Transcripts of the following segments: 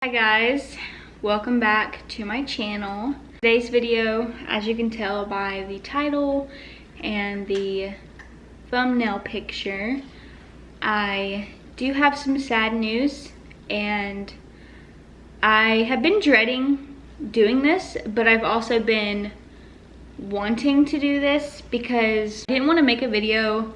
Hi guys, welcome back to my channel. Today's video, as you can tell by the title and the thumbnail picture, I do have some sad news, and I have been dreading doing this, but I've also been wanting to do this because I didn't want to make a video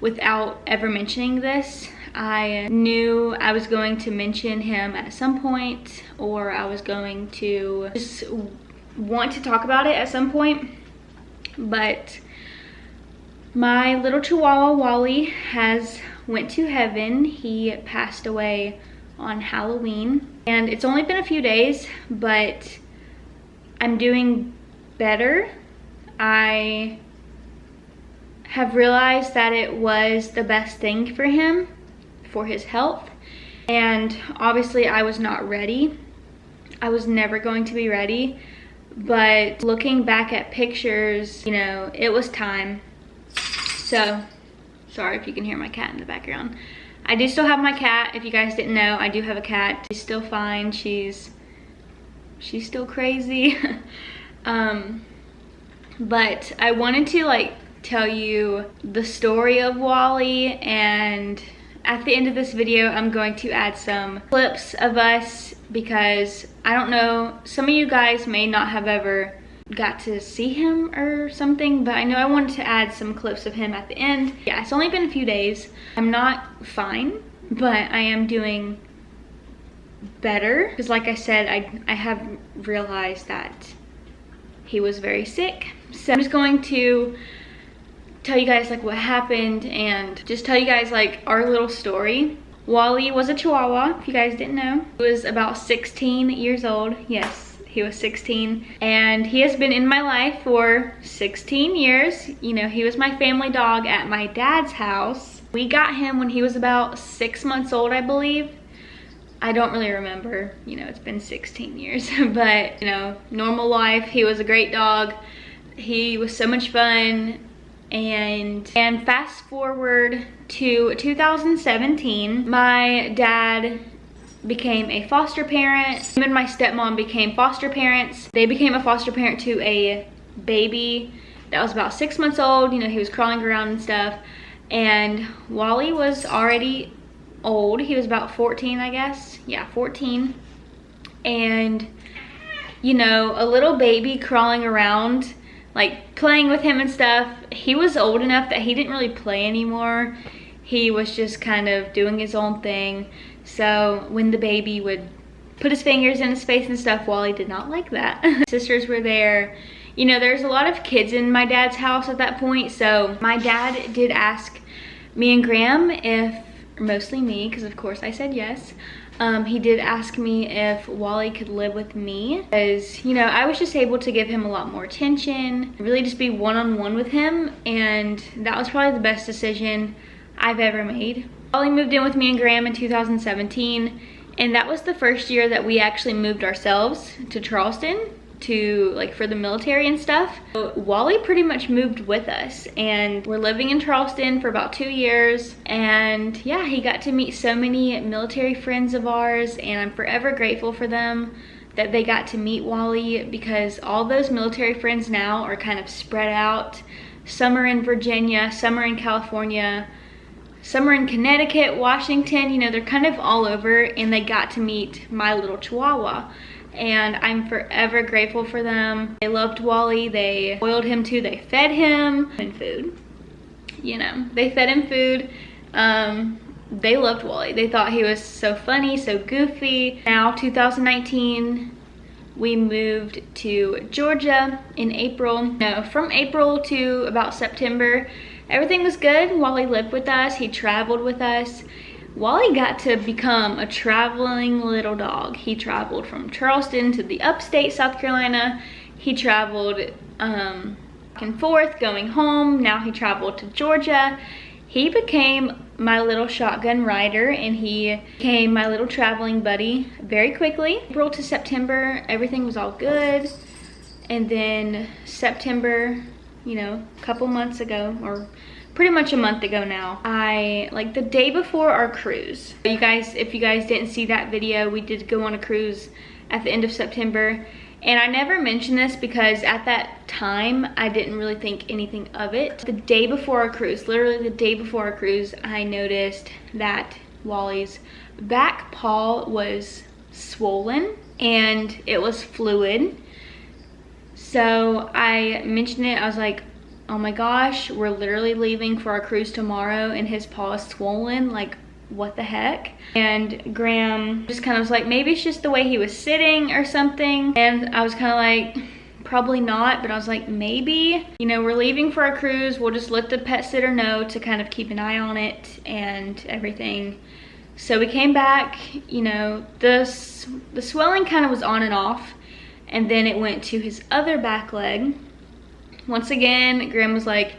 without ever mentioning this. I knew I was going to mention him at some point, or I was going to just want to talk about it at some point, but my little chihuahua Wally has went to heaven. He passed away on Halloween, and it's only been a few days, but I'm doing better. I have realized that it was the best thing for him, for his health, and obviously I was not ready. I was never going to be ready, but looking back at pictures, you know, it was time. So sorry if you can hear my cat in the background. I do still have my cat. If you guys didn't know, I do have a cat. She's still fine. She's still crazy. But I wanted to tell you the story of Wally, and at the end of this video, I'm going to add some clips of us because I don't know, some of you guys may not have ever got to see him or something, but I know I wanted to add some clips of him at the end. Yeah, it's only been a few days. I'm not fine, but I am doing better because, like I said, I have realized that he was very sick. So I'm just going to tell you guys what happened and just tell you guys our little story. Wally was a Chihuahua, if you guys didn't know. He was about 16 years old. Yes, he was 16, and he has been in my life for 16 years. You know, he was my family dog at my dad's house. We got him when he was about 6 months old, I believe. I don't really remember, you know, it's been 16 years, but you know, normal life. He was a great dog. He was so much fun. And fast forward to 2017, my dad became a foster parent. Him and my stepmom became foster parents. They became a foster parent to a baby that was about 6 months old. You know, he was crawling around and stuff. And Wally was already old. He was about 14, I guess. Yeah, 14. And, you know, a little baby crawling around, playing with him and stuff. He was old enough that he didn't really play anymore. He was just kind of doing his own thing. So when the baby would put his fingers in his face and stuff, Wally did not like that. Sisters were there. You know, there's a lot of kids in my dad's house at that point. So my dad did ask me and Graham if, mostly me, because of course I said yes. He did ask me if Wally could live with me, because, you know, I was just able to give him a lot more attention, really just be one-on-one with him, and that was probably the best decision I've ever made. Wally moved in with me and Graham in 2017, and that was the first year that we actually moved ourselves to Charleston to for the military and stuff. So Wally pretty much moved with us, and we're living in Charleston for about 2 years, and yeah, he got to meet so many military friends of ours, and I'm forever grateful for them that they got to meet Wally, because all those military friends now are kind of spread out. Some are in Virginia, some are in California, some are in Connecticut, Washington, you know, they're kind of all over, and they got to meet my little Chihuahua. And I'm forever grateful for them. They loved Wally. They spoiled him too. They fed him and food. You know, they fed him food. They loved Wally. They thought he was so funny, so goofy. Now, 2019, we moved to Georgia in April. No, from April to about September, everything was good. Wally lived with us. He traveled with us. Wally got to become a traveling little dog. He traveled from Charleston to the upstate South Carolina. He traveled back and forth, going home. Now he traveled to Georgia. He became my little shotgun rider, and he became my little traveling buddy very quickly. April to September, everything was all good. And then September, you know, a couple months ago, or pretty much a month ago now. Like the day before our cruise. If you guys didn't see that video, we did go on a cruise at the end of September. And I never mentioned this because at that time, I didn't really think anything of it. The day before our cruise, literally the day before our cruise, I noticed that Wally's back paw was swollen and it was fluid. So I mentioned it. I was like, oh my gosh, we're literally leaving for our cruise tomorrow and his paw is swollen. Like, what the heck? And Graham just kind of was like, maybe it's just the way he was sitting or something. And I was kind of like, probably not, but I was like, maybe. You know, we're leaving for our cruise. We'll just let the pet sitter know to kind of keep an eye on it and everything. So we came back, you know, the swelling kind of was on and off. And then it went to his other back leg. Once again, Graham was like,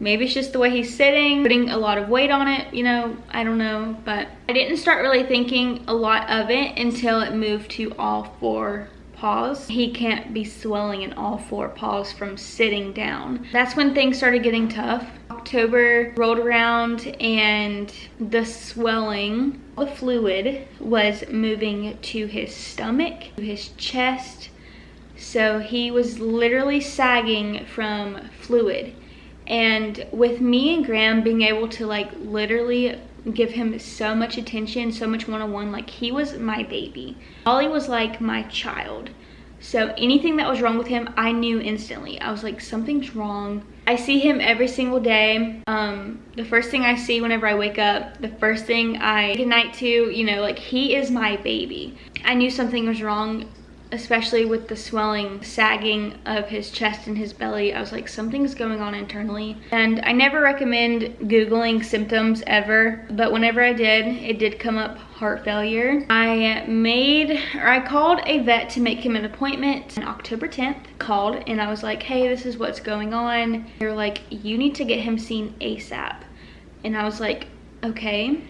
maybe it's just the way he's sitting, putting a lot of weight on it, you know, I don't know. But I didn't start really thinking a lot of it until it moved to all four paws. He can't be swelling in all four paws from sitting down. That's when things started getting tough. October rolled around and the swelling, the fluid was moving to his stomach, to his chest. So he was literally sagging from fluid. And with me and Graham being able to like literally give him so much attention, so much one-on-one, like he was my baby. Wally was like my child. So anything that was wrong with him, I knew instantly. I was like, something's wrong. I see him every single day. The first thing I see whenever I wake up, the first thing I good night to, you know, like he is my baby. I knew something was wrong, especially with the swelling, sagging of his chest and his belly. I was like, something's going on internally. And I never recommend Googling symptoms ever, but whenever I did, it did come up heart failure. I called a vet to make him an appointment on October 10th. Called and I was like, hey, this is what's going on. They're like, you need to get him seen ASAP. And I was like, okay.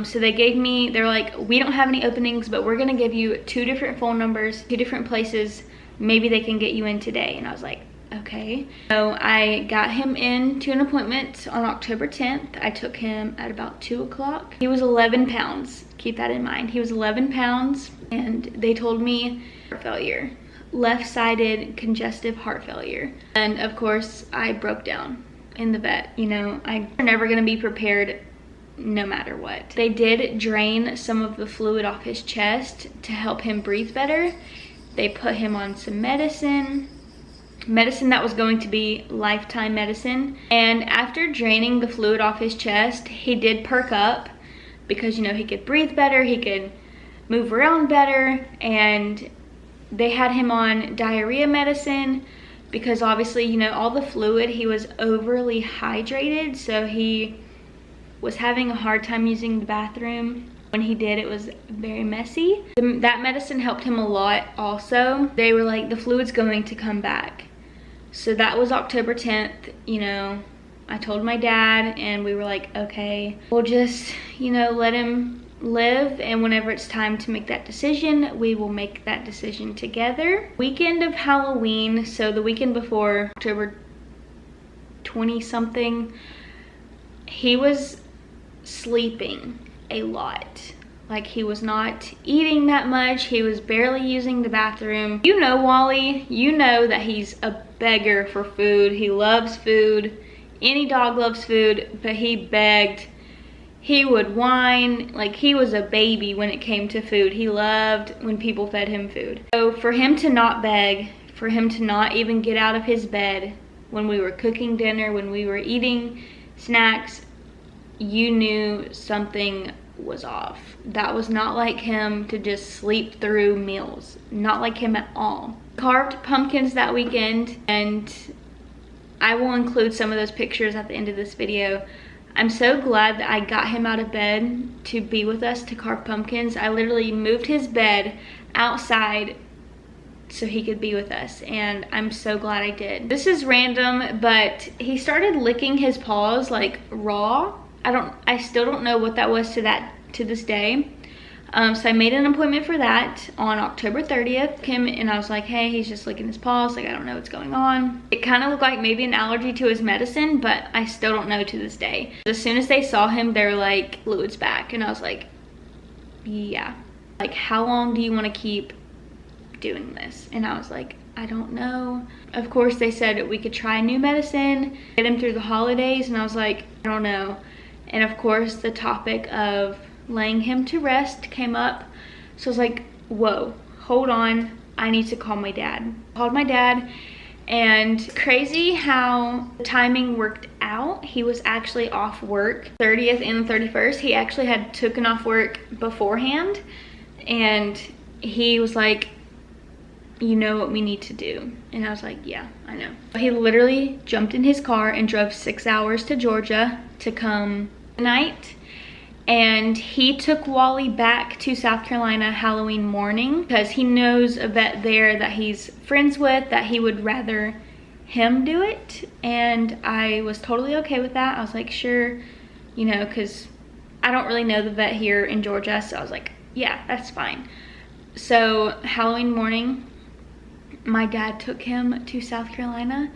So they're like, we don't have any openings, but we're gonna give you 2 different phone numbers, 2 different places. Maybe they can get you in today. And I was like, okay. So I got him into an appointment on October 10th. I took him at about 2 o'clock. He was 11 pounds. Keep that in mind. He was 11 pounds and they told me heart failure, left-sided congestive heart failure. And of course I broke down in the vet. You know, I'm never gonna be prepared no matter what. They did drain some of the fluid off his chest to help him breathe better. They put him on some medicine that was going to be lifetime medicine. And after draining the fluid off his chest, he did perk up because, you know, he could breathe better, he could move around better. And they had him on diarrhea medicine because obviously, you know, all the fluid, he was overly hydrated, so he was having a hard time using the bathroom. When he did, it was very messy. That medicine helped him a lot also. They were like, the fluid's going to come back. So that was October 10th, you know. I told my dad and we were like, okay, we'll just, you know, let him live, and whenever it's time to make that decision, we will make that decision together. Weekend of Halloween, so the weekend before, October 20 something, he was sleeping a lot. Like, he was not eating that much. He was barely using the bathroom. You know Wally, you know that he's a beggar for food. He loves food. Any dog loves food, but he begged. He would whine like he was a baby when it came to food. He loved when people fed him food. So for him to not beg, for him to not even get out of his bed when we were cooking dinner, when we were eating snacks, you knew something was off. That was not like him to just sleep through meals. Not like him at all. Carved pumpkins that weekend, and I will include some of those pictures at the end of this video. I'm so glad that I got him out of bed to be with us to carve pumpkins. I literally moved his bed outside so he could be with us, and I'm so glad I did. This is random, but he started licking his paws like raw. I still don't know what that was to this day. So I made an appointment for that on October 30th. Him and I was like, hey, he's just licking his paws. Like, I don't know what's going on. It kind of looked like maybe an allergy to his medicine, but I still don't know to this day. As soon as they saw him, they were like, fluid's back. And I was like, yeah. Like, how long do you want to keep doing this? And I was like, I don't know. Of course, they said we could try new medicine, get him through the holidays. And I was like, I don't know. And of course, the topic of laying him to rest came up. So I was like, whoa, hold on, I need to call my dad. I called my dad, and crazy how the timing worked out. He was actually off work 30th and the 31st. He actually had taken off work beforehand, and he was like, you know what we need to do? And I was like, yeah, I know. He literally jumped in his car and drove 6 hours to Georgia to come tonight. And he took Wally back to South Carolina Halloween morning because he knows a vet there that he's friends with, that he would rather him do it. And I was totally okay with that. I was like, sure, you know, because I don't really know the vet here in Georgia. So I was like, yeah, that's fine. So Halloween morning, my dad took him to South Carolina,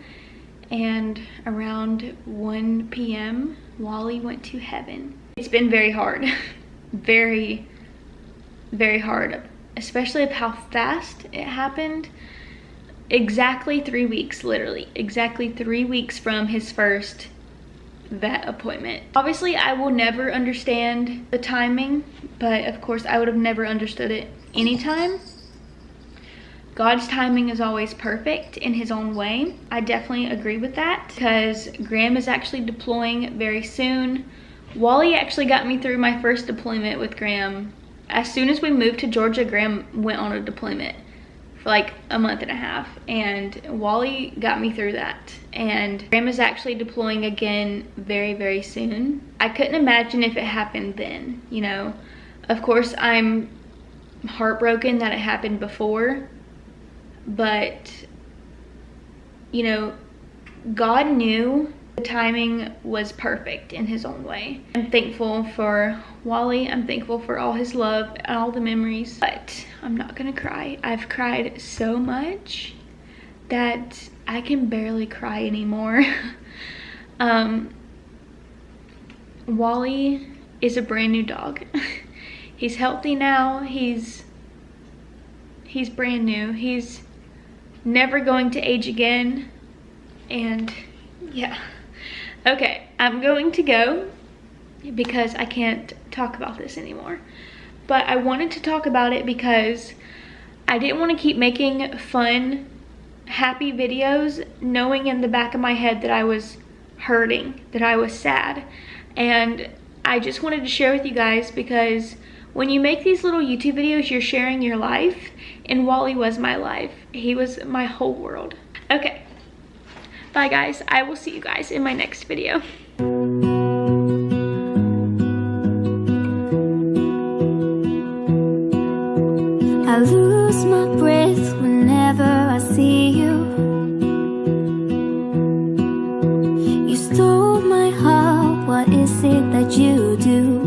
and around 1 p.m., Wally went to heaven. It's been very hard, very, very hard, especially of how fast it happened. Exactly 3 weeks, literally, exactly 3 weeks from his first vet appointment. Obviously, I will never understand the timing, but of course, I would have never understood it anytime. God's timing is always perfect in his own way. I definitely agree with that because Graham is actually deploying very soon. Wally actually got me through my first deployment with Graham. As soon as we moved to Georgia, Graham went on a deployment for like a month and a half, and Wally got me through that. And Graham is actually deploying again very, very soon. I couldn't imagine if it happened then, you know. Of course, I'm heartbroken that it happened before, but you know, God knew the timing was perfect in his own way. I'm thankful for Wally. I'm thankful for all his love and all the memories, but I'm not gonna cry. I've cried so much that I can barely cry anymore. Wally is a brand new dog. He's healthy now. He's brand new. He's never going to age again. And yeah. Okay, I'm going to go because I can't talk about this anymore. But I wanted to talk about it because I didn't want to keep making fun, happy videos knowing in the back of my head that I was hurting, that I was sad. And I just wanted to share with you guys because when you make these little YouTube videos, you're sharing your life, and Wally was my life. He was my whole world. Okay. Bye guys, I will see you guys in my next video. I lose my breath whenever I see you. You stole my heart, what is it that you do?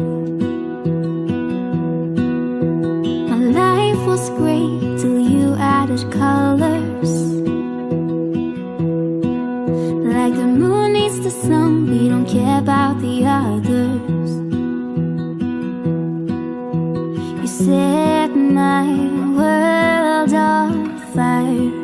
My life was great till you added colors. Like the moon needs the sun, we don't care about the others. You set my world on fire.